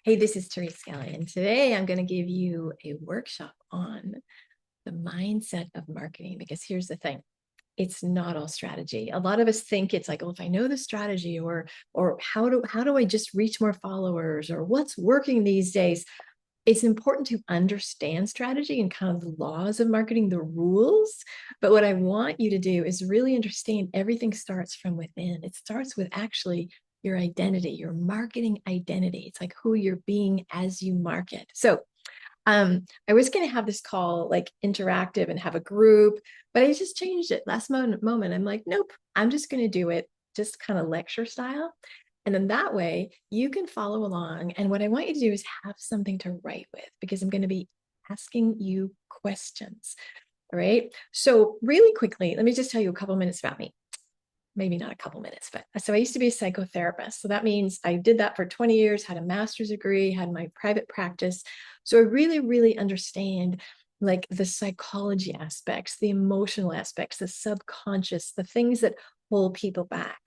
Hey, this is Therese Skelly, and today I'm going to give you a workshop on the mindset of marketing because here's the thing. It's not all strategy. A lot of us think it's like, oh, if I know the strategy or how do I just reach more followers or what's working these days? It's important to understand strategy and kind of the laws of marketing, the rules. But what I want you to do is really understand everything starts from within. It starts with actually your identity, your marketing identity. It's like who you're being as you market. So I was going to have this call like interactive and have a group, but I just changed it last moment. I'm like, nope, I'm just going to do it just kind of lecture style. And then that way you can follow along. And what I want you to do is have something to write with because I'm going to be asking you questions. All right. So, really quickly, let me just tell you a couple minutes about me. Maybe not a couple minutes, but so I used to be a psychotherapist. So that means I did that for 20 years, had a master's degree, had my private practice. So I really, really understand like the psychology aspects, the emotional aspects, the subconscious, the things that hold people back.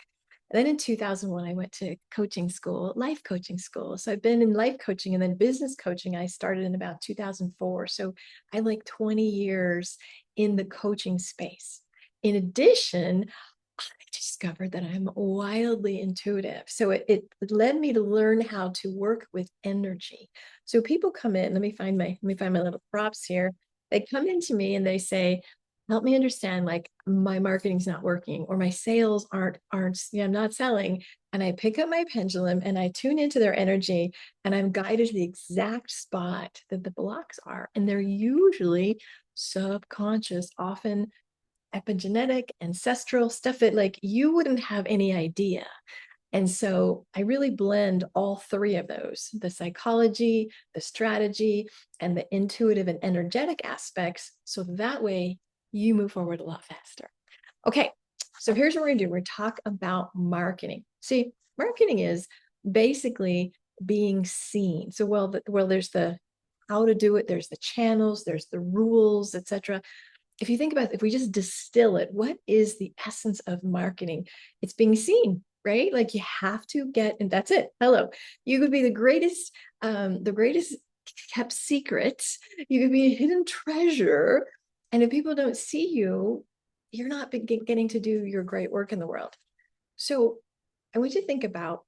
And then in 2001, I went to coaching school, life coaching school. So I've been in life coaching and then business coaching. I started in about 2004. So I like 20 years in the coaching space. In addition, I discovered that I'm wildly intuitive. So it led me to learn how to work with energy. So people come in, let me find my little props here. They come into me and they say, help me understand, like my marketing's not working or my sales aren't, I'm not selling. And I pick up my pendulum and I tune into their energy and I'm guided to the exact spot that the blocks are. And they're usually subconscious, often epigenetic, ancestral stuff that like you wouldn't have any idea. And so I really blend all three of those, the psychology, the strategy, and the intuitive and energetic aspects. So that way you move forward a lot faster. Okay, so here's what we're gonna do. We're gonna talk about marketing. See, marketing is basically being seen. So there's the how to do it, there's the channels, there's the rules, etc. If you think about it, if we just distill it, what is the essence of marketing? It's being seen, right? Like you have to get, and that's it. Hello. You could be the greatest kept secret. You could be a hidden treasure. And if people don't see you, you're not getting to do your great work in the world. So I want you to think about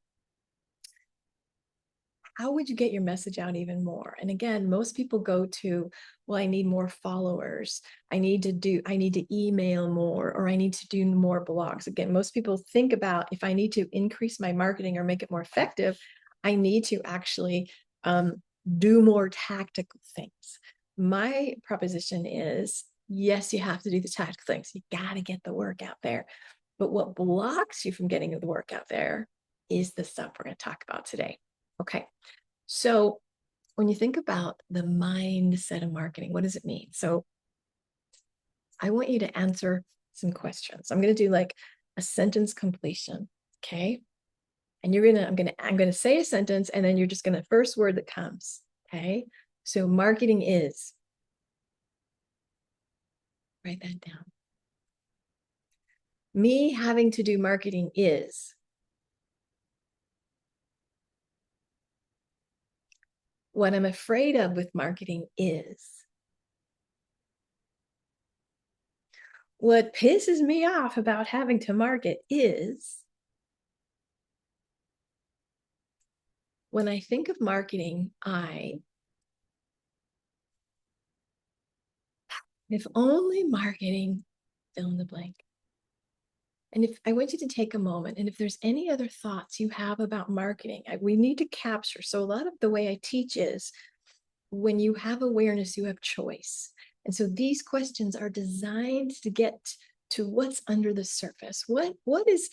how would you get your message out even more? And again, most people go to, well, I need more followers. I need to email more, or I need to do more blogs. Again, most people think about if I need to increase my marketing or make it more effective, I need to actually do more tactical things. My proposition is, yes, you have to do the tactical things. You got to get the work out there. But what blocks you from getting the work out there is the stuff we're going to talk about today. Okay. So when you think about the mindset of marketing, what does it mean? So I want you to answer some questions. I'm going to do like a sentence completion. Okay. And I'm going to say a sentence and then you're just going to first word that comes. Okay. So marketing is, write that down. Me having to do marketing is. What I'm afraid of with marketing is. What pisses me off about having to market is. When I think of marketing, if only marketing, fill in the blank. And if I want you to take a moment, and if there's any other thoughts you have about marketing, we need to capture. So a lot of the way I teach is when you have awareness, you have choice. And so these questions are designed to get to what's under the surface. What is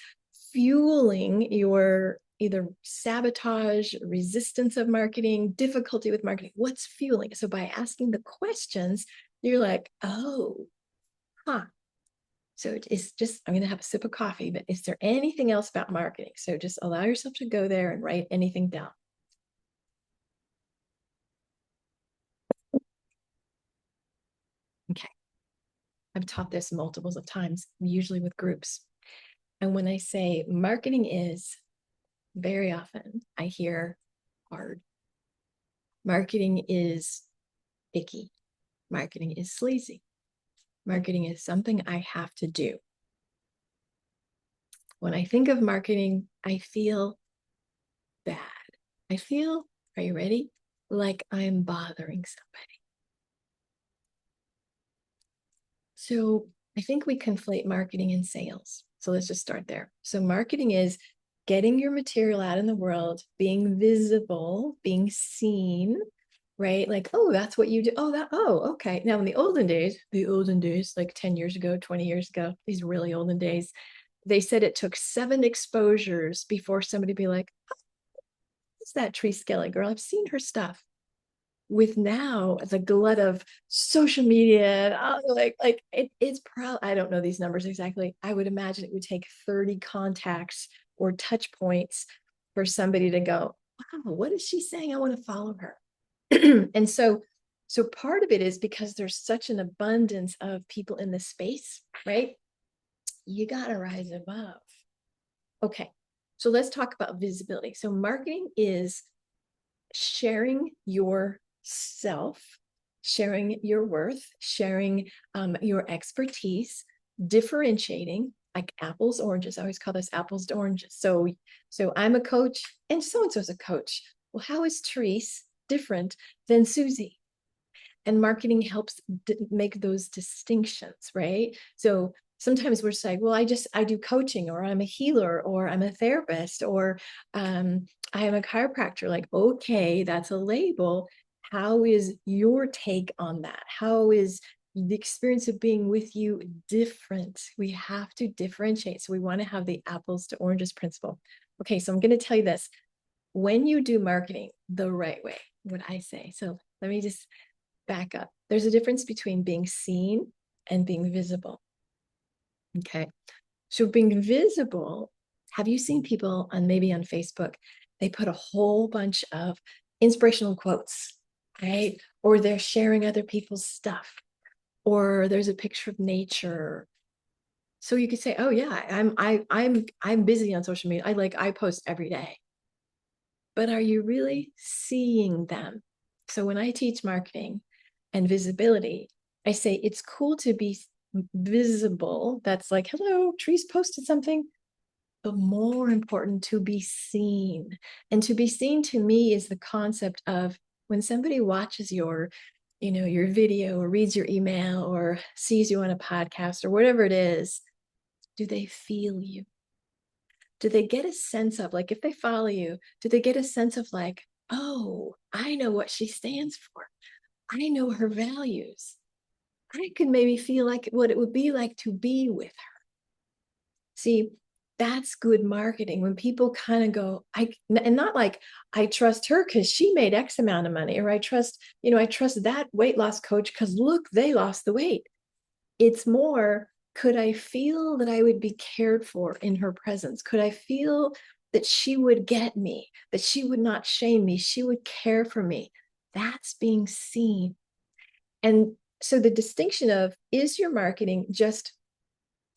fueling your either sabotage, resistance of marketing, difficulty with marketing? What's fueling? So by asking the questions, you're like, oh, huh. So it's just, I'm going to have a sip of coffee, but is there anything else about marketing? So just allow yourself to go there and write anything down. Okay. I've taught this multiples of times, usually with groups. And when I say marketing is, very often I hear hard. Marketing is icky. Marketing is sleazy. Marketing is something I have to do. When I think of marketing, I feel bad. I feel, are you ready? Like I'm bothering somebody. So I think we conflate marketing and sales. So let's just start there. So marketing is getting your material out in the world, being visible, being seen, right? Like, oh, that's what you do. Oh, okay. Now in the olden days, like 10 years ago, 20 years ago, these really olden days, they said it took 7 exposures before somebody be like, oh, what's that Therese Skelly girl? I've seen her stuff. With now the glut of social media, it's probably, I don't know these numbers exactly. I would imagine it would take 30 contacts or touch points for somebody to go, wow, what is she saying? I want to follow her. And so part of it is because there's such an abundance of people in this space, right? You got to rise above. Okay, so let's talk about visibility. So marketing is sharing yourself, sharing your worth, sharing your expertise, differentiating, like apples, oranges. I always call this apples to oranges. So I'm a coach and so-and-so's a coach. Well, how is Therese different than Susie? And marketing helps make those distinctions, right? So sometimes we're just like, well, I do coaching, or I'm a healer, or I'm a therapist, or I am a chiropractor. Like, okay, that's a label. How is your take on that? How is the experience of being with you different? We have to differentiate. So we want to have the apples to oranges principle. Okay, so I'm going to tell you this. When you do marketing the right way, what I say. So let me just back up. There's a difference between being seen and being visible. Okay. So being visible, have you seen people maybe on Facebook, they put a whole bunch of inspirational quotes, right? Or they're sharing other people's stuff, or there's a picture of nature. So you could say, oh yeah, I'm busy on social media. I post every day. But are you really seeing them? So when I teach marketing and visibility, I say it's cool to be visible. That's like, hello, Therese posted something. But more important, to be seen. And to be seen to me is the concept of when somebody watches your video or reads your email or sees you on a podcast or whatever it is, do they feel you? Do they get a sense of, like, if they follow you, do they get a sense of like, oh, I know what she stands for. I know her values. I could maybe feel like what it would be like to be with her. See, that's good marketing when people kind of go, and not like, I trust her because she made X amount of money, or I trust that weight loss coach because look, they lost the weight. It's more, could I feel that I would be cared for in her presence? Could I feel that she would get me, that she would not shame me, she would care for me? That's being seen. And so the distinction of, is your marketing just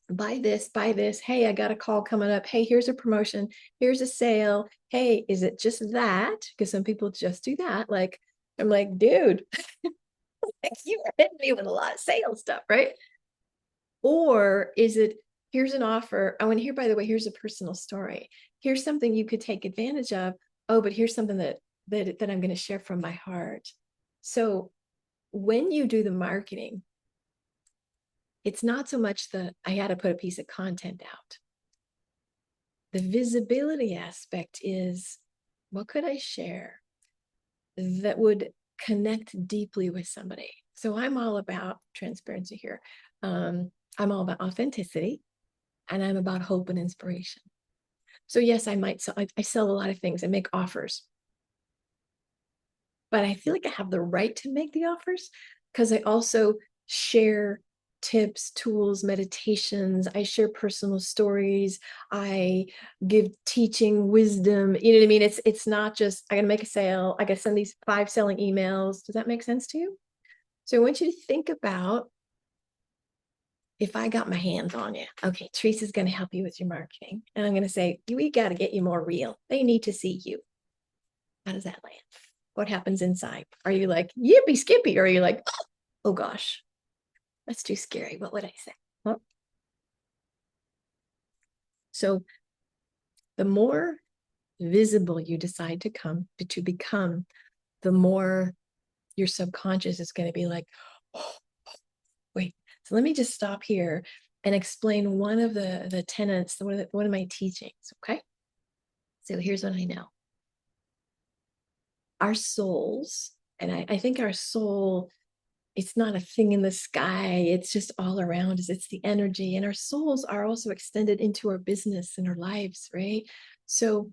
buy this, hey, I got a call coming up, hey, here's a promotion, here's a sale, hey, is it just that? Because some people just do that. Like, I'm like, dude, you are hitting me with a lot of sales stuff, right? Or is it, here's an offer, I want to hear, by the way, here's a personal story, here's something you could take advantage of, oh, but here's something that I'm going to share from my heart. So when you do the marketing, it's not so much I had to put a piece of content out. The visibility aspect is, what could I share that would connect deeply with somebody? So I'm all about transparency here. I'm all about authenticity, and I'm about hope and inspiration. So yes, I sell a lot of things and make offers, but I feel like I have the right to make the offers because I also share tips, tools, meditations. I share personal stories. I give teaching, wisdom. You know what I mean? It's not just, I gotta make a sale, I gotta send these 5 selling emails. Does that make sense to you? So I want you to think about, if I got my hands on you, okay, Teresa's going to help you with your marketing. And I'm going to say, we got to get you more real. They need to see you. How does that land? what happens inside? Are you like, yippee skippy? Or are you like, oh gosh, that's too scary. What would I say? Well, so the more visible you decide to become, the more your subconscious is going to be like, oh, wait. So let me just stop here and explain one of the tenets, one of my teachings. Okay. So here's what I know. Our souls, and I think our soul, it's not a thing in the sky. It's just all around us. It's the energy. And our souls are also extended into our business and our lives, right? So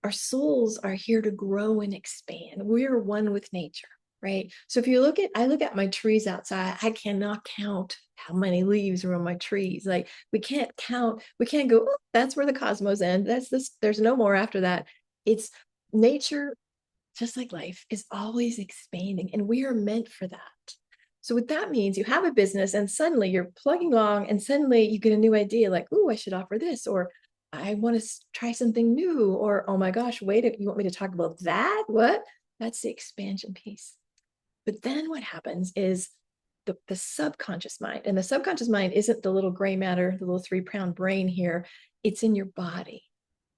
our souls are here to grow and expand. We're one with nature, right? So if you I look at my trees outside, I cannot count how many leaves are on my trees. Like we can't count, we can't go, oh, that's where the cosmos end. That's this, there's no more after that. It's nature, just like life, is always expanding, and we are meant for that. So what that means, you have a business and suddenly you're plugging along and suddenly you get a new idea like, oh, I should offer this, or I want to try something new, or oh my gosh, wait, you want me to talk about that? What? That's the expansion piece. But then what happens is the subconscious mind, and the subconscious mind isn't the little gray matter, the little 3-pound brain here, it's in your body,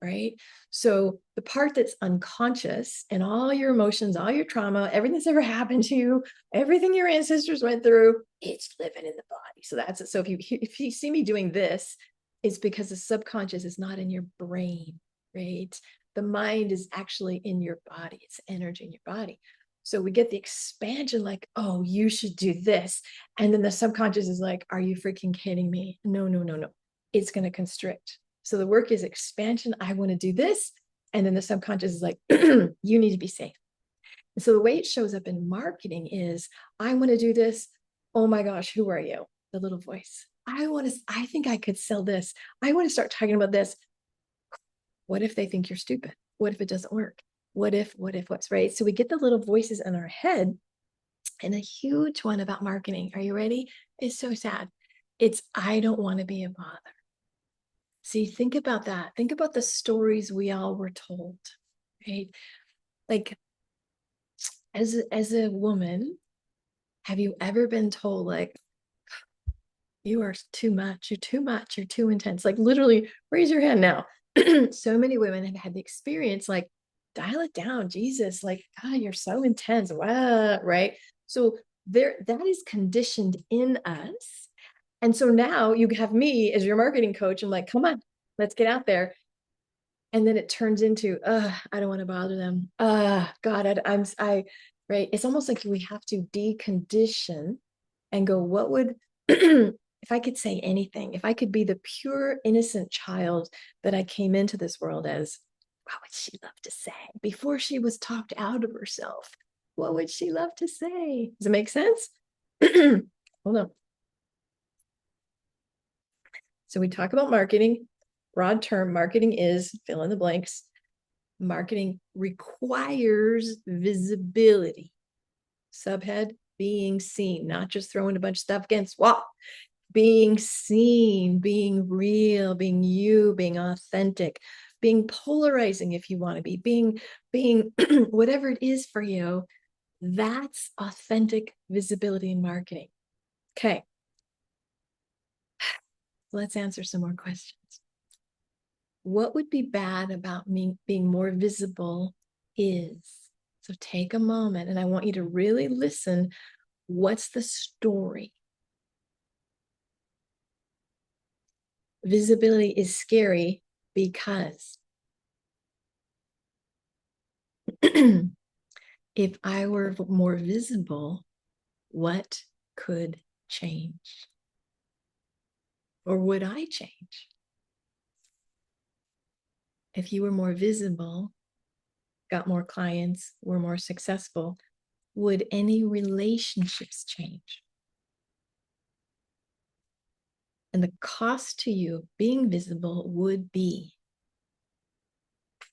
right? So the part that's unconscious and all your emotions, all your trauma, everything that's ever happened to you, everything your ancestors went through, it's living in the body. So that's it. So if you see me doing this, it's because the subconscious is not in your brain, right? The mind is actually in your body. It's energy in your body. So we get the expansion like, oh, you should do this. And then the subconscious is like, are you freaking kidding me? No, no, no, no. It's going to constrict. So the work is expansion. I want to do this. And then the subconscious is like, you need to be safe. And so the way it shows up in marketing is, I want to do this. Oh my gosh, who are you? The little voice. I think I could sell this. I want to start talking about this. What if they think you're stupid? What if it doesn't work? What's right? So we get the little voices in our head. And a huge one about marketing, are you ready? It's so sad. It's, I don't want to be a bother. See, think about that. Think about the stories we all were told, right? Like, as a woman, have you ever been told, like, you are too much, you're too intense? Like, literally, raise your hand now. So many women have had the experience, like, dial it down, Jesus, like, God, you're so intense. Wow, right? So that is conditioned in us. And so now you have me as your marketing coach. I'm like, come on, let's get out there. And then it turns into, I don't want to bother them. God, right. It's almost like we have to decondition and go, what would, if I could say anything, if I could be the pure, innocent child that I came into this world as, what would she love to say before she was talked out of herself? What would she love to say? Does it make sense? Hold on. So we talk about marketing. Broad term, marketing is fill in the blanks. Marketing requires visibility. Subhead, being seen, not just throwing a bunch of stuff against wall. Being seen, being real, being you, being authentic, being polarizing if you want to be, being whatever it is for you. That's authentic visibility in marketing. Okay. Let's answer some more questions. What would be bad about me being more visible is, so take a moment and I want you to really listen. What's the story? Visibility is scary because if I were more visible, what could change? Or would I change? If you were more visible, got more clients, were more successful, would any relationships change? And the cost to you being visible would be,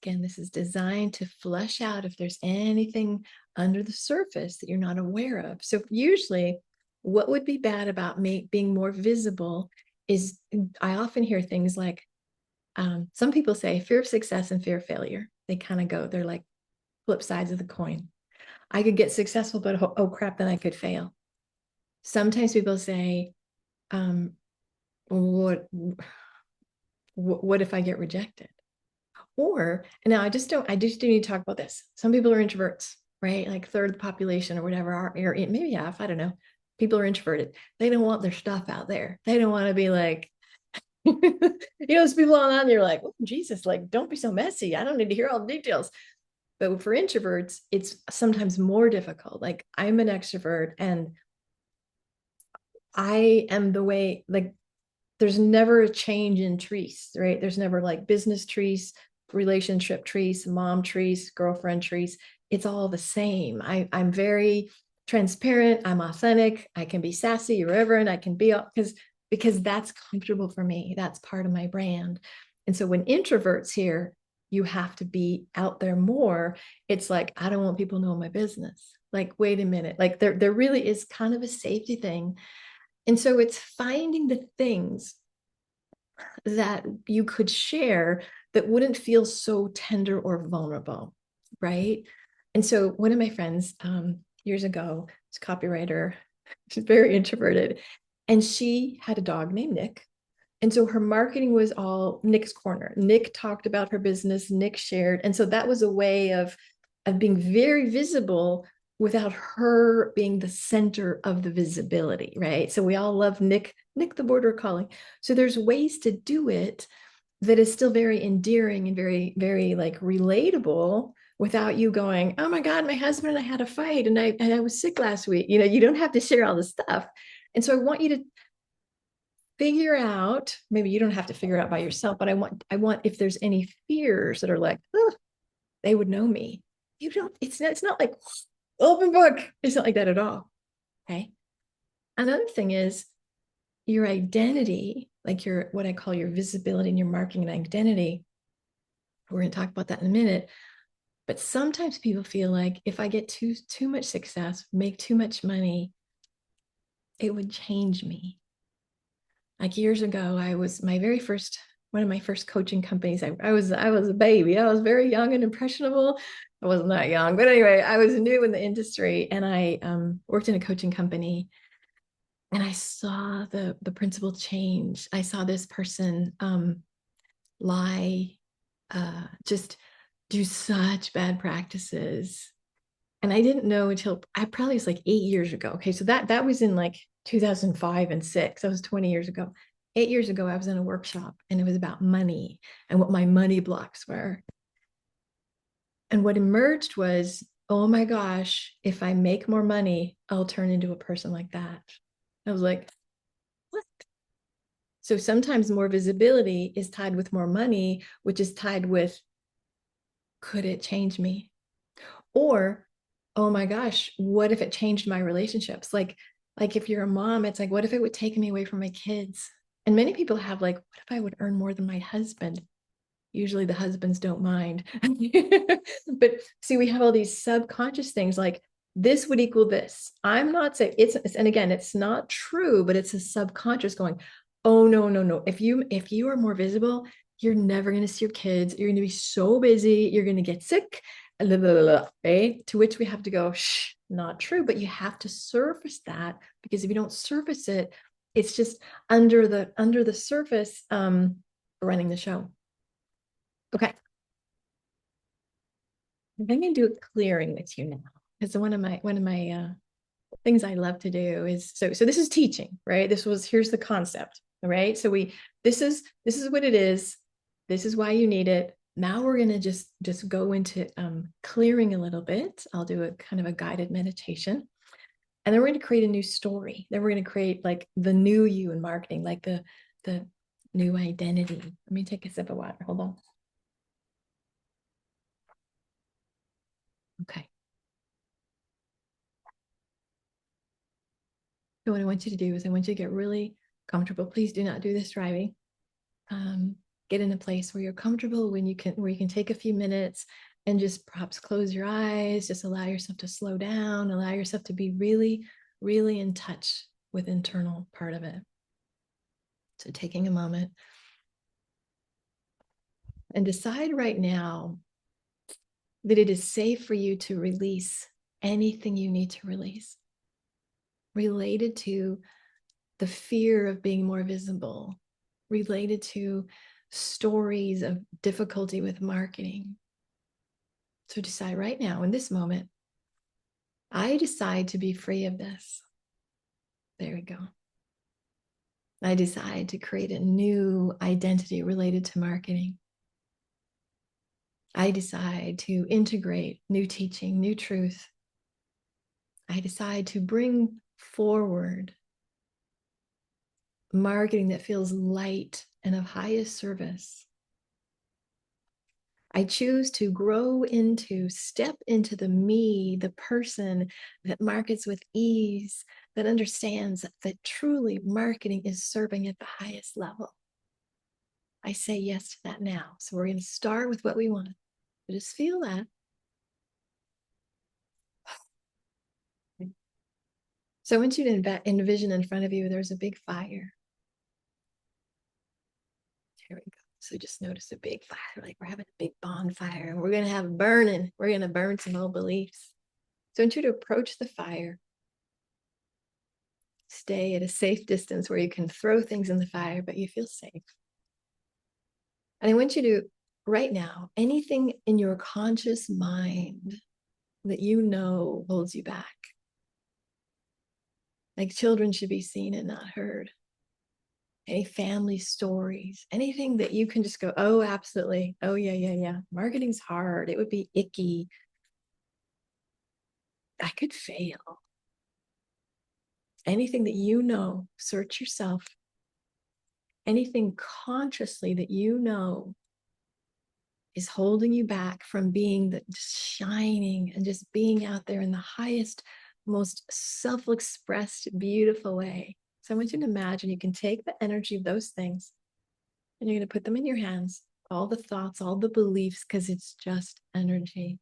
again, this is designed to flush out if there's anything under the surface that you're not aware of. So usually what would be bad about me being more visible is, I often hear things like, some people say fear of success and fear of failure. They kind of go, they're like flip sides of the coin. I could get successful, but oh crap, then I could fail. Sometimes people say, um, what if I get rejected? Or now I just do need to talk about this. Some people are introverts, right? Like third of the population or whatever, or maybe half, I don't know. People are introverted. They don't want their stuff out there. They don't want to be like, there's people on you're like, oh, Jesus, like, don't be so messy. I don't need to hear all the details. But for introverts, it's sometimes more difficult. Like I'm an extrovert and I am the way, like, there's never a change in trees, right? There's never like business trees, relationship trees, mom trees, girlfriend trees. It's all the same. I'm very transparent. I'm authentic. I can be sassy, irreverent. I can be because that's comfortable for me. That's part of my brand. And so when introverts here, you have to be out there more. It's like, I don't want people knowing my business. Like, wait a minute. Like there really is kind of a safety thing. And so it's finding the things that you could share that wouldn't feel so tender or vulnerable, right? And so one of my friends years ago, was a copywriter, she's very introverted, and she had a dog named Nick. And so her marketing was all Nick's corner. Nick talked about her business, Nick shared. And so that was a way of being very visible without her being the center of the visibility, right? So we all love Nick the border collie. So there's ways to do it that is still very endearing and very, very like relatable without you going, oh my God, my husband and I had a fight and I was sick last week. You don't have to share all this stuff. And so I want you to figure out, maybe you don't have to figure it out by yourself, but I want if there's any fears that are like, oh, they would know me. You don't, it's not like open book. It's not like that at all. Okay. Another thing is your identity, like your what I call your visibility and your marketing and identity. We're going to talk about that in a minute. But sometimes people feel like if I get too much success, make too much money, it would change me. Like years ago, I was my very first one of my first coaching companies. I was a baby. I was very young and impressionable. I wasn't that young, but anyway, I was new in the industry, and I worked in a coaching company. And I saw the principal change. I saw this person lie, just do such bad practices. And I didn't know until I probably was like 8 years ago. Okay, so that was in like 2005 and six. That was 20 years ago. 8 years ago, I was in a workshop and it was about money and what my money blocks were. And what emerged was, oh my gosh, if I make more money, I'll turn into a person like that. I was like, what? So sometimes more visibility is tied with more money, which is tied with, could it change me? Or, oh my gosh, what if it changed my relationships? Like if you're a mom, it's like, what if it would take me away from my kids? And many people have like, what if I would earn more than my husband? Usually the husbands don't mind. But see, we have all these subconscious things like this would equal this. I'm not saying and again, it's not true, but it's a subconscious going, oh no, no, no. If you are more visible, you're never going to see your kids. You're going to be so busy. You're going to get sick. Blah, blah, blah, right? To which we have to go, shh, not true. But you have to surface that, because if you don't surface it, it's just under the surface, running the show. Okay. I'm going to do a clearing with you now, because one of my things I love to do is so this is teaching, right? Here's the concept, all right? So this is what it is. This is why you need it. Now we're going to just go into clearing a little bit. I'll do a kind of a guided meditation, and then we're going to create a new story. Then we're going to create like the new you in marketing, like the new identity. Let me take a sip of water. Hold on. Okay. So what I want you to do is I want you to get really comfortable. Please do not do this driving. Get in a place where you're comfortable, where you can take a few minutes and just perhaps close your eyes, just allow yourself to slow down, allow yourself to be really, really in touch with internal part of it. So taking a moment and decide right now that it is safe for you to release anything you need to release related to the fear of being more visible, related to stories of difficulty with marketing. So decide right now, in this moment, I decide to be free of this. There we go. I decide to create a new identity related to marketing. I decide to integrate new teaching, new truth. I decide to bring forward marketing that feels light and of highest service. I choose to step into the me, the person that markets with ease, that understands that truly marketing is serving at the highest level. I say yes to that now. So we're going to start with what we want. Just feel that. So I want you to envision in front of you, there's a big fire. Here we go. So just notice a big fire, like we're having a big bonfire and we're going to have burning. We're going to burn some old beliefs. So I want you to approach the fire. Stay at a safe distance where you can throw things in the fire, but you feel safe. And I want you to, right now, anything in your conscious mind that you know holds you back. Like children should be seen and not heard. Any family stories, anything that you can just go, oh, absolutely. Oh, yeah. Marketing's hard. It would be icky. I could fail. Anything that you know, search yourself. Anything consciously that you know is holding you back from being the shining and just being out there in the highest, most self-expressed, beautiful way. So I want you to imagine you can take the energy of those things and you're going to put them in your hands, all the thoughts, all the beliefs, because it's just energy.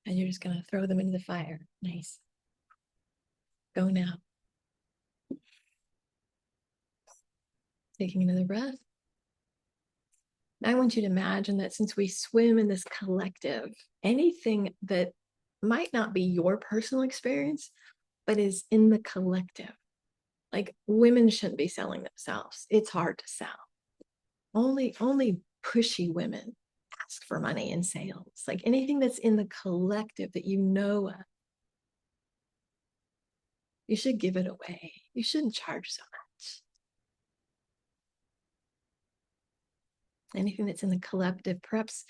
And you're just going to throw them into the fire. Nice. Go now. Taking another breath. I want you to imagine that since we swim in this collective, anything that might not be your personal experience, but is in the collective. Like women shouldn't be selling themselves. It's hard to sell. Only pushy women ask for money in sales. Like anything that's in the collective that you know of, you should give it away. You shouldn't charge so much. Anything that's in the collective, perhaps,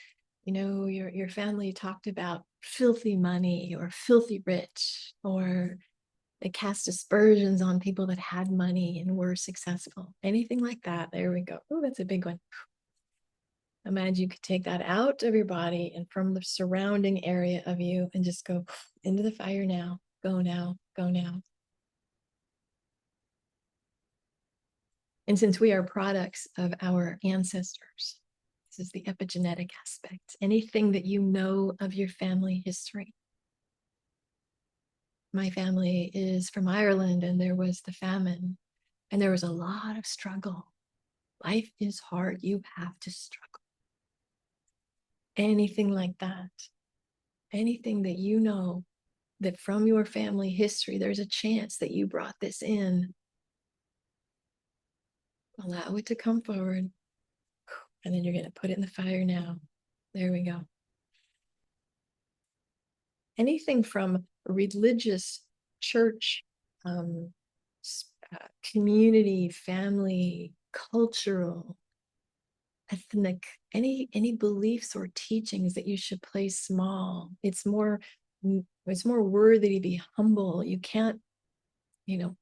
you know, your family talked about filthy money or filthy rich, or they cast aspersions on people that had money and were successful. Anything like that. There we go. Oh, that's a big one. Imagine you could take that out of your body and from the surrounding area of you and just go into the fire now. Go now. Go now. And since we are products of our ancestors, this is the epigenetic aspect. Anything that you know of your family history. My family is from Ireland and there was the famine and there was a lot of struggle. Life is hard. You have to struggle. Anything like that. Anything that you know that from your family history, there's a chance that you brought this in. Allow it to come forward. And then you're going to put it in the fire now. There we go. Anything from religious, church, community, family, cultural, ethnic, any beliefs or teachings that you should play small. It's more worthy to be humble. You can't, you know,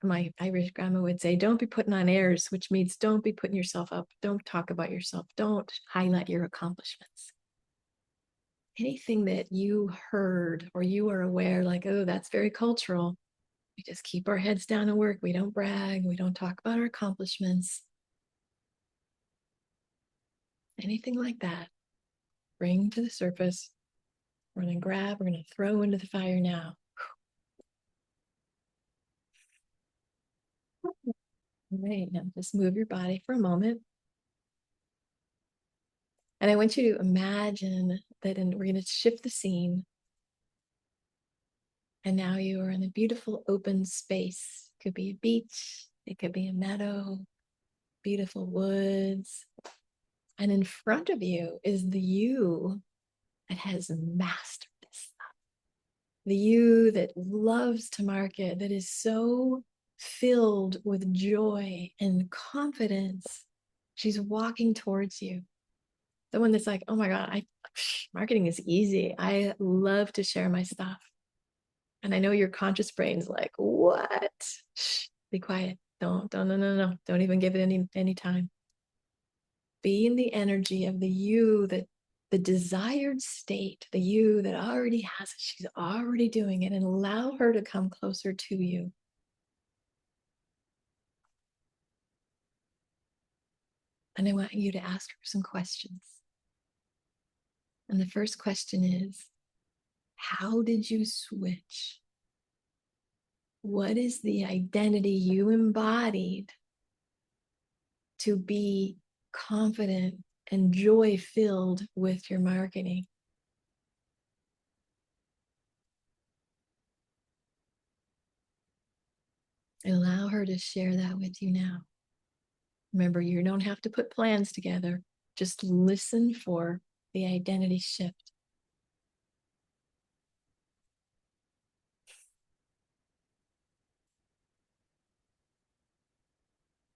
my Irish grandma would say, don't be putting on airs, which means don't be putting yourself up. Don't talk about yourself. Don't highlight your accomplishments. Anything that you heard or you are aware, like, oh, that's very cultural. We just keep our heads down and work. We don't brag. We don't talk about our accomplishments. Anything like that, bring to the surface. We're going to grab, we're going to throw into the fire now. All right, now just move your body for a moment. And I want you to imagine that we're going to shift the scene. And now you are in a beautiful open space. It could be a beach, it could be a meadow, beautiful woods. And in front of you is the you that has mastered this stuff. The you that loves to market, that is so filled with joy and confidence. She's walking towards you. The one that's like, oh my God, marketing is easy. I love to share my stuff. And I know your conscious brain's like, what? Shh, be quiet. No. Don't even give it any time. Be in the energy of the you, that the desired state, the you that already has it. She's already doing it, and allow her to come closer to you. And I want you to ask her some questions. And the first question is, how did you switch? What is the identity you embodied to be confident and joy filled with your marketing? And allow her to share that with you now. Remember, you don't have to put plans together. Just listen for the identity shift.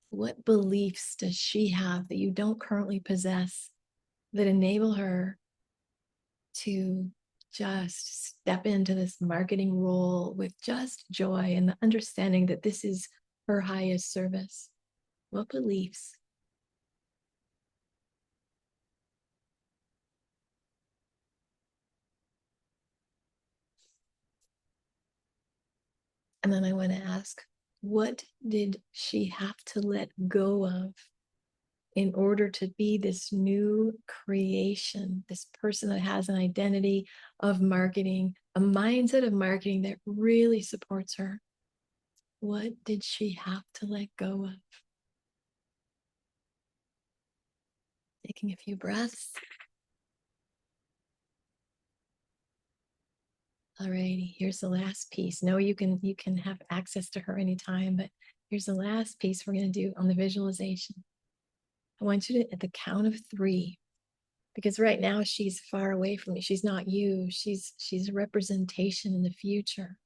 What beliefs does she have that you don't currently possess that enable her to just step into this marketing role with just joy and the understanding that this is her highest service? What beliefs? And then I want to ask, what did she have to let go of in order to be this new creation, this person that has an identity of marketing, a mindset of marketing that really supports her? What did she have to let go of? Taking a few breaths. Alrighty, here's the last piece. No, you can have access to her anytime, but here's the last piece we're going to do on the visualization. I want you to, at the count of 3, because right now she's far away from you. She's not you. She's a representation in the future.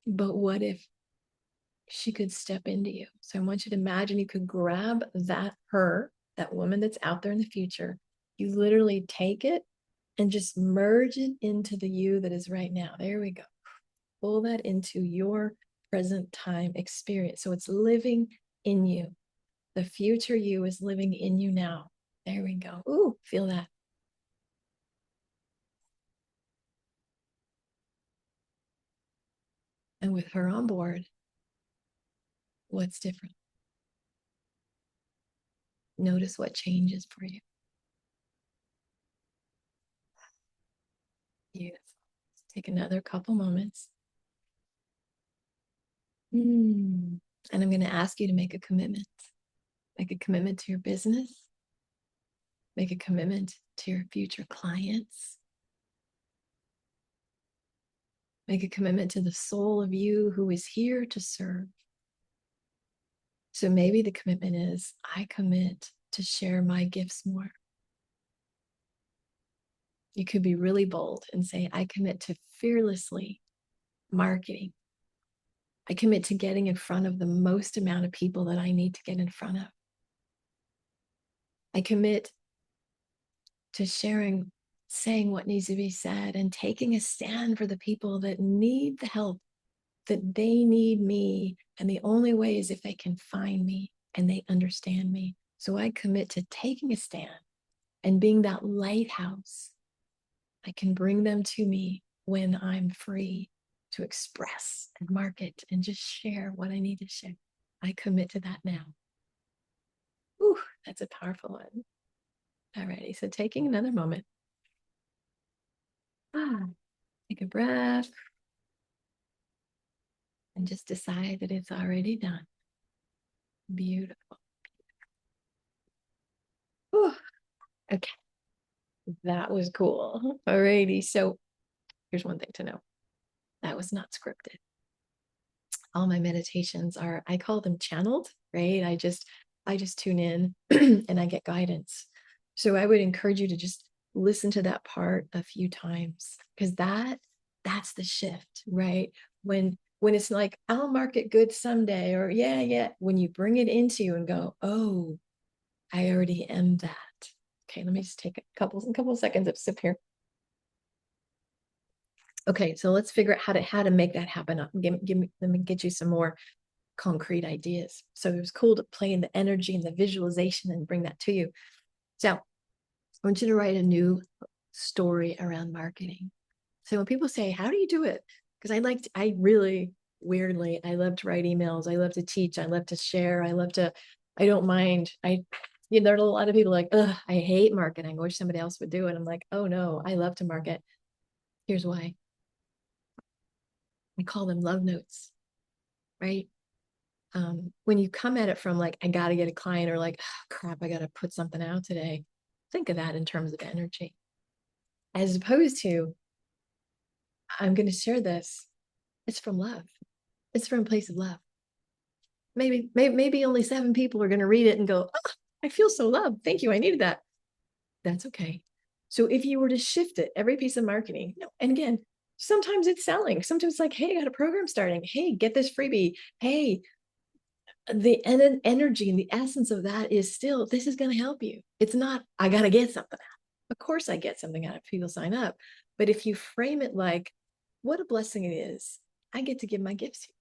But what if she could step into you? So I want you to imagine you could grab that woman that's out there in the future. You literally take it and just merge it into the you that is right now. There we go. Pull that into your present time experience. So it's living in you. The future you is living in you now. There we go. Ooh, feel that. And with her on board, what's different? Notice what changes for you. Beautiful. Take another couple moments. And I'm going to ask you to make a commitment. Make a commitment to your business. Make a commitment to your future clients. Make a commitment to the soul of you who is here to serve. So maybe the commitment is, I commit to share my gifts more. You could be really bold and say, I commit to fearlessly marketing. I commit to getting in front of the most amount of people that I need to get in front of. I commit to sharing, saying what needs to be said, and taking a stand for the people that need the help, that they need me. And the only way is if they can find me and they understand me. So I commit to taking a stand and being that lighthouse. I can bring them to me when I'm free to express and market and just share what I need to share. I commit to that now. Ooh, that's a powerful one. Alrighty, so taking another moment. Take a breath and just decide that it's already done. Beautiful. Ooh, okay, that was cool. Alrighty, so here's one thing to know. That was not scripted. All my meditations are, I call them channeled, right? I just tune in and I get guidance. So I would encourage you to just listen to that part a few times, because that's the shift, right? When it's like, I'll market good someday, or yeah, when you bring it into you and go, oh, I already am that. Okay, let me just take a couple seconds of sip here. Okay, so let's figure out how to make that happen. Let me get you some more concrete ideas. So it was cool to play in the energy and the visualization and bring that to you. So I want you to write a new story around marketing. So when people say, how do you do it? Because I really weirdly, I love to write emails. I love to teach. I love to share. I don't mind. There are a lot of people like, ugh, I hate marketing. I wish somebody else would do it. I'm like, oh no, I love to market. Here's why. I call them love notes, right? When you come at it from like, I got to get a client, or like, oh, crap, I got to put something out today. Think of that in terms of energy, as opposed to, I'm going to share this. It's from love. It's from a place of love. Maybe only 7 people are going to read it and go, oh, I feel so loved. Thank you. I needed that. That's okay. So if you were to shift it, every piece of marketing, and again, sometimes it's selling. Sometimes it's like, hey, I got a program starting. Hey, get this freebie. Hey, the energy and the essence of that is still, this is going to help you. It's not, I got to get something out. Of course I get something out if people sign up. But if you frame it like, what a blessing it is, I get to give my gifts to you.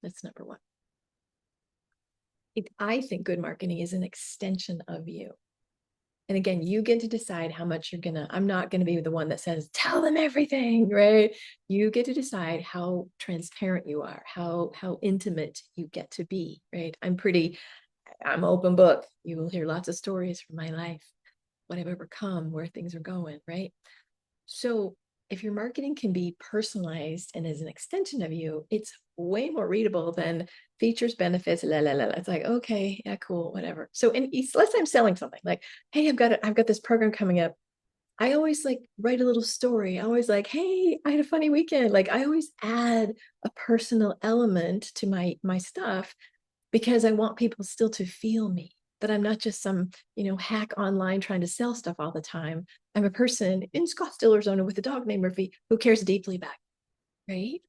That's number one. I think good marketing is an extension of you. And again, you get to decide how much I'm not going to be the one that says, tell them everything, right? You get to decide how transparent you are, how intimate you get to be, right? I'm open book. You will hear lots of stories from my life, what I've overcome, where things are going, right? So if your marketing can be personalized and is an extension of you, it's way more readable than features, benefits, la la la. It's like, okay, yeah, cool, whatever. So let's say I'm selling something like, hey, I've got this program coming up. I always like write a little story. I always like, hey, I had a funny weekend. Like I always add a personal element to my stuff, because I want people still to feel me, that I'm not just some, hack online trying to sell stuff all the time. I'm a person in Scottsdale, Arizona with a dog named Murphy who cares deeply about you, right?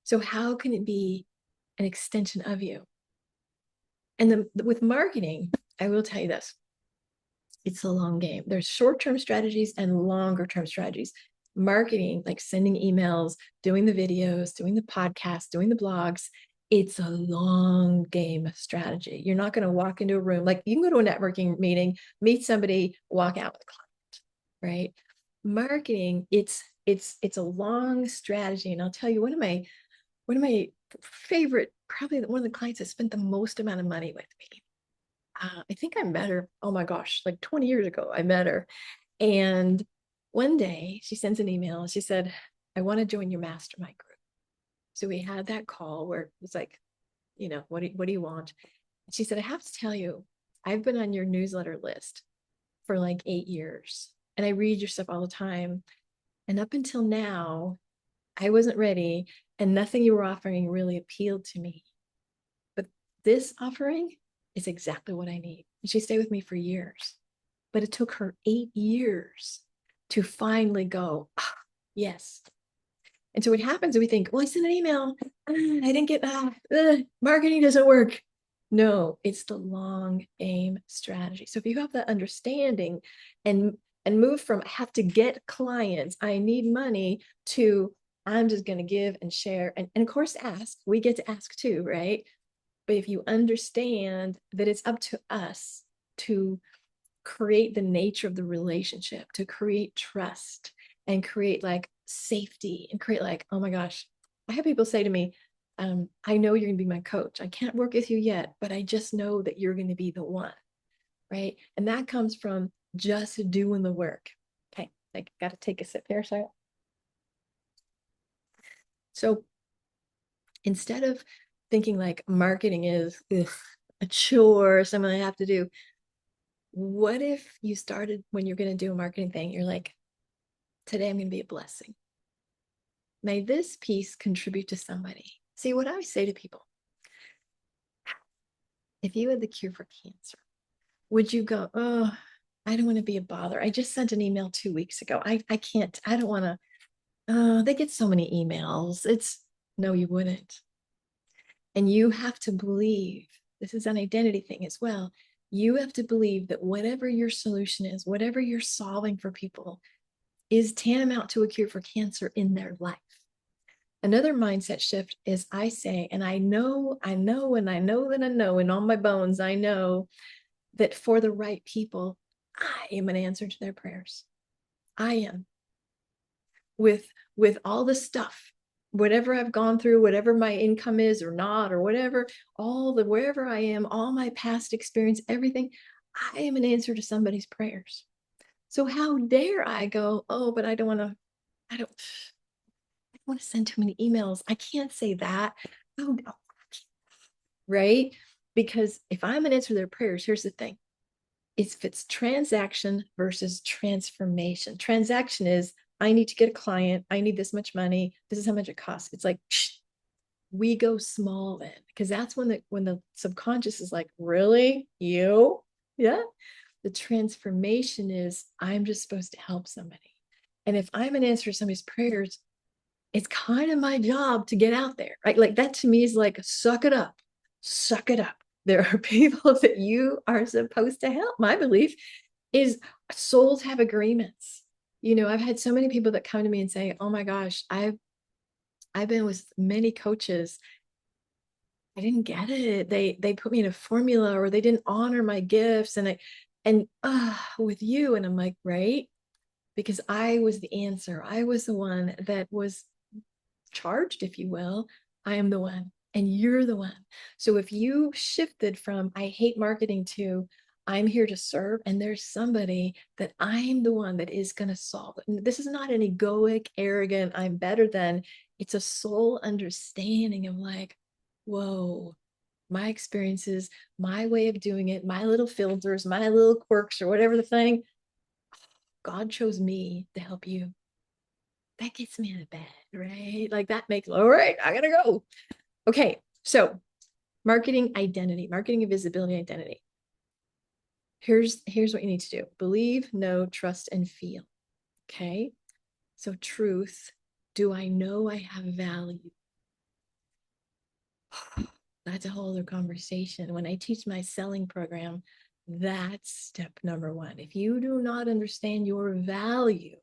So how can it be an extension of you? And then with marketing, I will tell you this. It's a long game. There's short-term strategies and longer-term strategies. Marketing, like sending emails, doing the videos, doing the podcasts, doing the blogs, it's a long game strategy. You're not going to walk into a room, like you can go to a networking meeting, meet somebody, walk out with a client, right? Marketing, it's a long strategy. And I'll tell you, one of my favorite, probably one of the clients that spent the most amount of money with me. I think I met her, oh my gosh, like 20 years ago, I met her. And one day she sends an email and she said, I want to join your mastermind group. So we had that call where it was like, what do you want? And she said, I have to tell you, I've been on your newsletter list for like 8 years and I read your stuff all the time. And up until now, I wasn't ready and nothing you were offering really appealed to me. But this offering is exactly what I need. And she stayed with me for years, but it took her 8 years to finally go, oh, yes. And so what happens is we think, well, I sent an email. I didn't get marketing doesn't work. No, it's the long game strategy. So if you have that understanding and move from I have to get clients, I need money, to I'm just going to give and share and of course ask. We get to ask too, right? But if you understand that it's up to us to create the nature of the relationship, to create trust and create like safety and create like, oh my gosh, I have people say to me, I know you're going to be my coach. I can't work with you yet, but I just know that you're going to be the one, right? And that comes from just doing the work. Okay, I got to take a sip here. So instead of thinking like marketing is a chore, something I have to do, what if you started when you're going to do a marketing thing, you're like, today I'm going to be a blessing. may this piece contribute to somebody. See, what I say to people, if you had the cure for cancer, would you go, oh, I don't want to be a bother. I just sent an email 2 weeks ago. I can't, I don't want to, they get so many emails. No, you wouldn't. And you have to believe, this is an identity thing as well. You have to believe that whatever your solution is, whatever you're solving for people, is tantamount to a cure for cancer in their life. Another mindset shift is I say, and I know, and I know that I know in all my bones, I know that for the right people, I am an answer to their prayers. I am. With all the stuff, whatever I've gone through, whatever my income is or not, or whatever, wherever I am, all my past experience, everything, I am an answer to somebody's prayers. So how dare I go, oh, but I don't want to send too many emails. I can't say that. Oh, no. Right? Because if I'm an answer to their prayers, here's the thing. If it's transaction versus transformation. Transaction is, I need to get a client. I need this much money. This is how much it costs. It's like, we go small then, because that's when the subconscious is like, really? You? Yeah. The transformation is, I'm just supposed to help somebody. And if I'm an answer to somebody's prayers, it's kind of my job to get out there, right? Like that to me is like, suck it up, suck it up. There are people that you are supposed to help. My belief is souls have agreements. I've had so many people that come to me and say, oh my gosh, I've been with many coaches. I didn't get it. They put me in a formula, or they didn't honor my gifts. And with you. And I'm like, right. Because I was the answer. I was the one that was charged, if you will. I am the one, and you're the one. So if you shifted from I hate marketing to I'm here to serve, and there's somebody that I'm the one that is going to solve it. And this is not an egoic, arrogant, I'm better than. It's a soul understanding of like, whoa, my experiences, my way of doing it, my little filters, my little quirks, or whatever the thing. God chose me to help you. That gets me out of bed, right? Like that makes, all right, I gotta go. Okay, so marketing identity, marketing and visibility identity. Here's what you need to do. Believe, know, trust, and feel. Okay, so truth. Do I know I have value? That's a whole other conversation. When I teach my selling program, that's step number one. If you do not understand your value,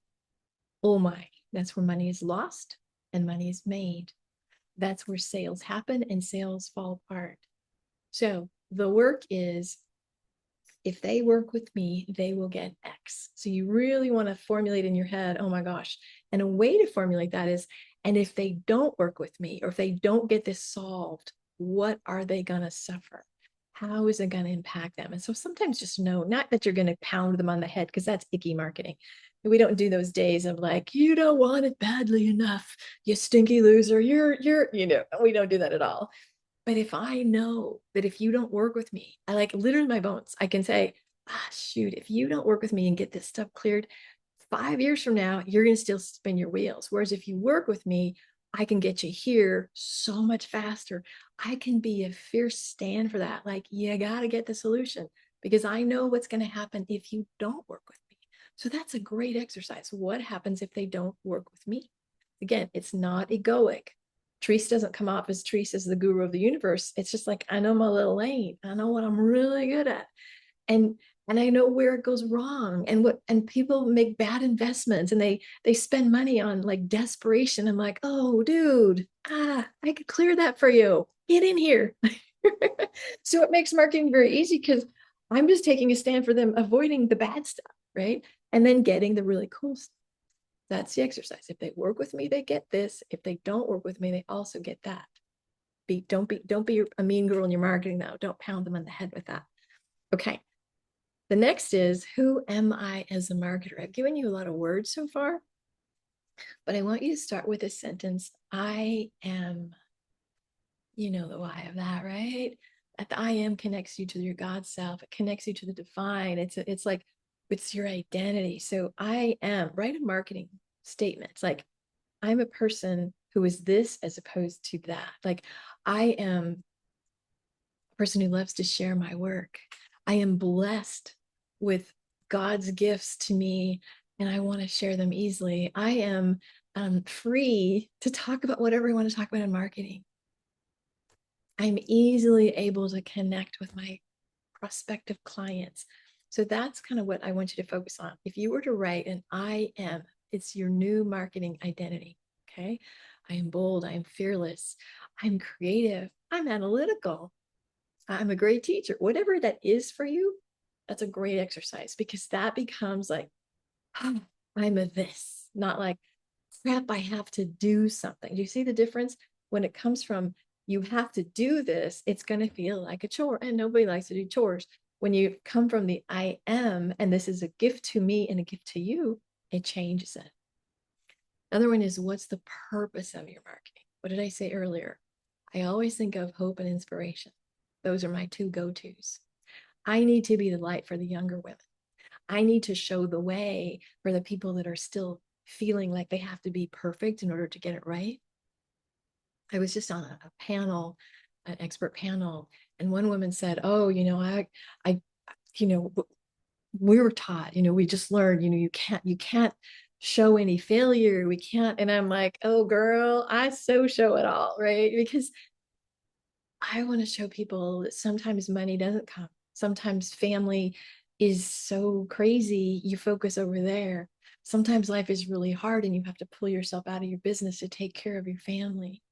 oh my, that's where money is lost and money is made. That's where sales happen and sales fall apart. So the work is, if they work with me, they will get X. So you really want to formulate in your head, oh my gosh. And a way to formulate that is, and if they don't work with me, or if they don't get this solved, what are they going to suffer? How is it going to impact them? And so sometimes just know, not that you're going to pound them on the head, because that's icky marketing. We don't do those days of like, you don't want it badly enough, you stinky loser. We don't do that at all. But if I know that if you don't work with me, I like literally my bones, I can say, shoot, if you don't work with me and get this stuff cleared, 5 years from now, you're going to still spin your wheels. Whereas if you work with me, I can get you here so much faster. I can be a fierce stand for that. Like, you got to get the solution, because I know what's going to happen if you don't work with me. So that's a great exercise. What happens if they don't work with me? Again, it's not egoic. Therese doesn't come off as Therese as the guru of the universe. It's just like, I know my little lane. I know what I'm really good at. And I know where it goes wrong, and people make bad investments, and they spend money on like desperation. I'm like, oh dude, I could clear that for you. Get in here. So it makes marketing very easy, because I'm just taking a stand for them, avoiding the bad stuff, right? And then getting the really cool stuff. That's the exercise. If they work with me, they get this. If they don't work with me, they also get that. Don't be a mean girl in your marketing now. Don't pound them on the head with that. Okay. The next is, who am I as a marketer? I've given you a lot of words so far, but I want you to start with a sentence. I am, you know the why of that, right? That the I am connects you to your God self. It connects you to the divine. It's like, it's your identity. So I am, write a marketing statement. It's like, I'm a person who is this as opposed to that. Like I am a person who loves to share my work. I am blessed with God's gifts to me, and I want to share them easily. I am free to talk about whatever I want to talk about in marketing. I'm easily able to connect with my prospective clients. So that's kind of what I want you to focus on. If you were to write an I am, it's your new marketing identity. Okay. I am bold. I am fearless. I'm creative. I'm analytical. I'm a great teacher. Whatever that is for you, that's a great exercise because that becomes like, oh, I'm a this, not like, crap, I have to do something. Do you see the difference? When it comes from you have to do this, it's going to feel like a chore, and nobody likes to do chores. When you come from the I am, and this is a gift to me and a gift to you, it changes it. Another one is, what's the purpose of your marketing? What did I say earlier? I always think of hope and inspiration. Those are my two go-tos. I need to be the light for the younger women. I need to show the way for the people that are still feeling like they have to be perfect in order to get it right. I was just on a panel, an expert panel, and one woman said, "Oh, I, you know, we were taught, we just learned, you can't show any failure. We can't." And I'm like, "Oh, girl, I so show it all, right?" Because I want to show people that sometimes money doesn't come. Sometimes family is so crazy, you focus over there. Sometimes life is really hard and you have to pull yourself out of your business to take care of your family.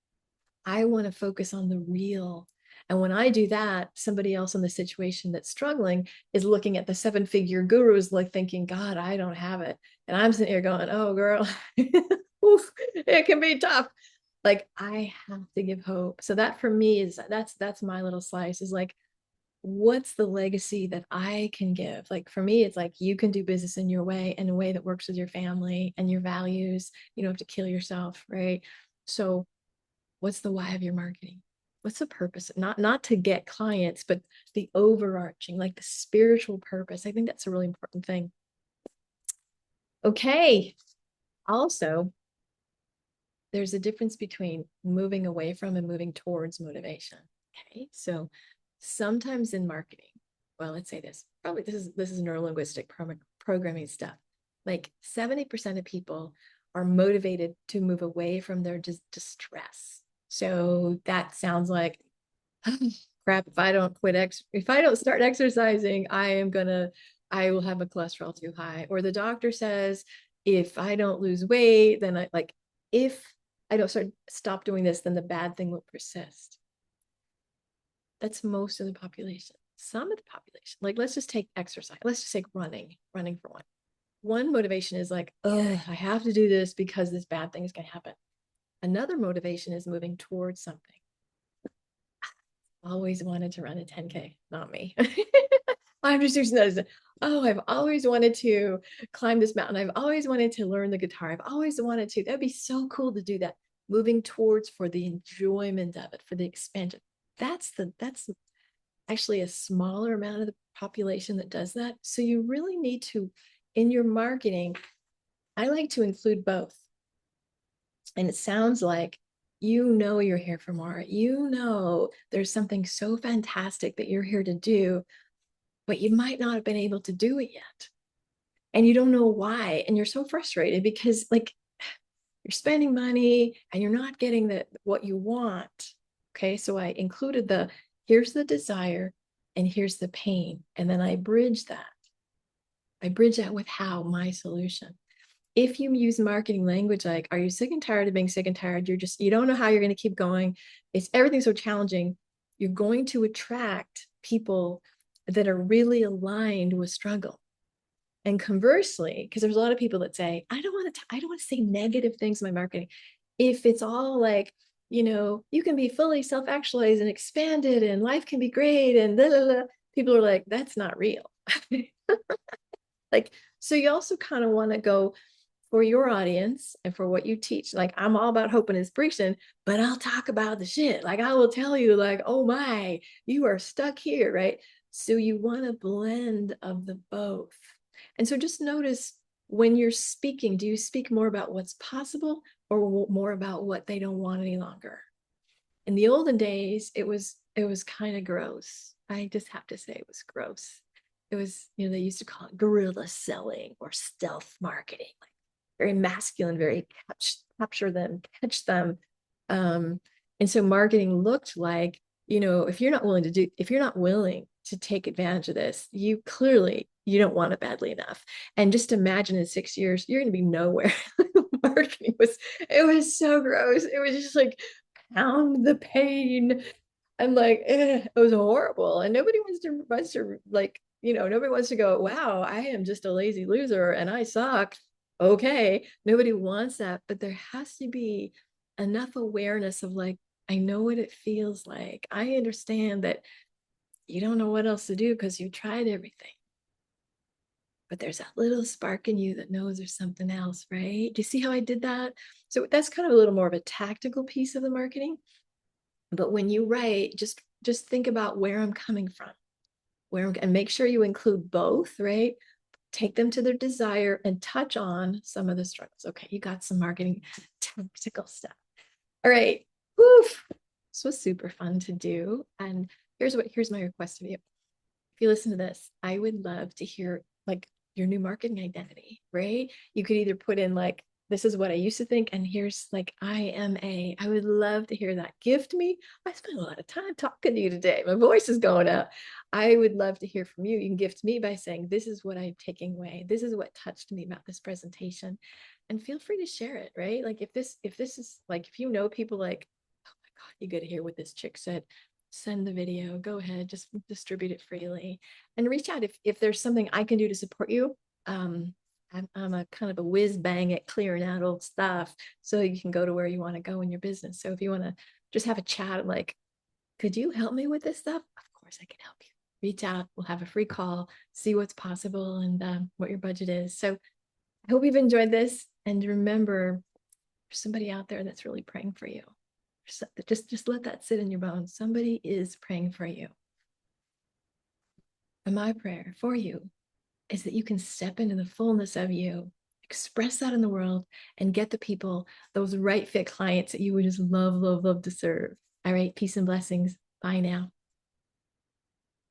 I want to focus on the real. And when I do that, somebody else in the situation that's struggling is looking at the seven-figure gurus like thinking, God, I don't have it. And I'm sitting here going, oh, girl, oof, it can be tough. Like I have to give hope. So that for me is that's my little slice is like, what's the legacy that I can give? Like for me, it's like you can do business in your way, in a way that works with your family and your values. You don't have to kill yourself, right? So what's the why of your marketing? What's the purpose? Not to get clients, but the overarching, like the spiritual purpose. I think that's a really important thing. Okay. Also, there's a difference between moving away from and moving towards motivation. Okay. So sometimes in marketing, well, let's say this, probably this is neurolinguistic programming stuff. Like 70% of people are motivated to move away from their distress. So that sounds like, oh, crap, if I don't start exercising, I will have a cholesterol too high. Or the doctor says, if I don't lose weight, then if I don't stop doing this, then the bad thing will persist. That's most of the population. Some of the population, like let's just take exercise. Let's just take running for one. One motivation is like, oh, I have to do this because this bad thing is going to happen. Another motivation is moving towards something. Always wanted to run a 10K, not me. I'm just using that as oh, I've always wanted to climb this mountain. I've always wanted to learn the guitar. I've always wanted to. That'd be so cool to do that. Moving towards for the enjoyment of it, for the expansion. That's actually a smaller amount of the population that does that. So you really need to, in your marketing, I like to include both. And it sounds like you're here for more. There's something so fantastic that you're here to do, but you might not have been able to do it yet. And you don't know why. And you're so frustrated because like you're spending money and you're not getting what you want. Okay. So I included here's the desire and here's the pain. And then I bridge that. With how my solution. If you use marketing language like, are you sick and tired of being sick and tired? You don't know how you're going to keep going. Everything's so challenging. You're going to attract people that are really aligned with struggle. And conversely, because there's a lot of people that say, I don't want to say negative things in my marketing. If it's all like, you can be fully self-actualized and expanded and life can be great and blah, blah, blah. People are like, that's not real. Like, so you also kind of want to go for your audience and for what you teach. Like, I'm all about hope and inspiration, but I'll talk about the shit. Like, I will tell you, like, oh my, you are stuck here, right? So you want a blend of the both. And so just notice when you're speaking, do you speak more about what's possible or more about what they don't want any longer? In the olden days, it was kind of gross. I just have to say it was gross. It was, they used to call it guerrilla selling or stealth marketing, like very masculine, very capture them, catch them. Um, and so marketing looked like, if you're not willing to take advantage of this, you don't want it badly enough. And just imagine in 6 years, you're going to be nowhere. Marketing it was so gross. It was just like pound the pain. And like, it was horrible. And nobody wants to like, nobody wants to go, wow, I am just a lazy loser and I suck. Okay. Nobody wants that, but there has to be enough awareness of like, I know what it feels like. I understand that you don't know what else to do because you tried everything. But there's that little spark in you that knows there's something else, right? Do you see how I did that? So that's kind of a little more of a tactical piece of the marketing. But when you write, just think about where I'm coming from, and make sure you include both, right? Take them to their desire and touch on some of the struggles. Okay, you got some marketing tactical stuff. All right. Woof. This was super fun to do. And here's my request of you. If you listen to this, I would love to hear like your new marketing identity, right? You could either put in like, this is what I used to think, and here's like I would love to hear that. Gift me. I spent a lot of time talking to you today. My voice is going up. I would love to hear from you. You can gift me by saying, this is what I'm taking away. This is what touched me about this presentation. And feel free to share it, right? Like if this is like, if you know people like, oh my God, you got to hear what this chick said, send the video, go ahead, just distribute it freely and reach out if there's something I can do to support you. I'm a kind of a whiz bang at clearing out old stuff so you can go to where you want to go in your business. So if you want to just have a chat, like, could you help me with this stuff? Of course I can help you. Reach out, we'll have a free call, see what's possible and what your budget is. So I hope you've enjoyed this, and remember, there's somebody out there that's really praying for you. Just let that sit in your bones. Somebody is praying for you. And my prayer for you is that you can step into the fullness of you, express that in the world, and get the people, those right fit clients that you would just love, love, love to serve. All right. Peace and blessings. Bye now.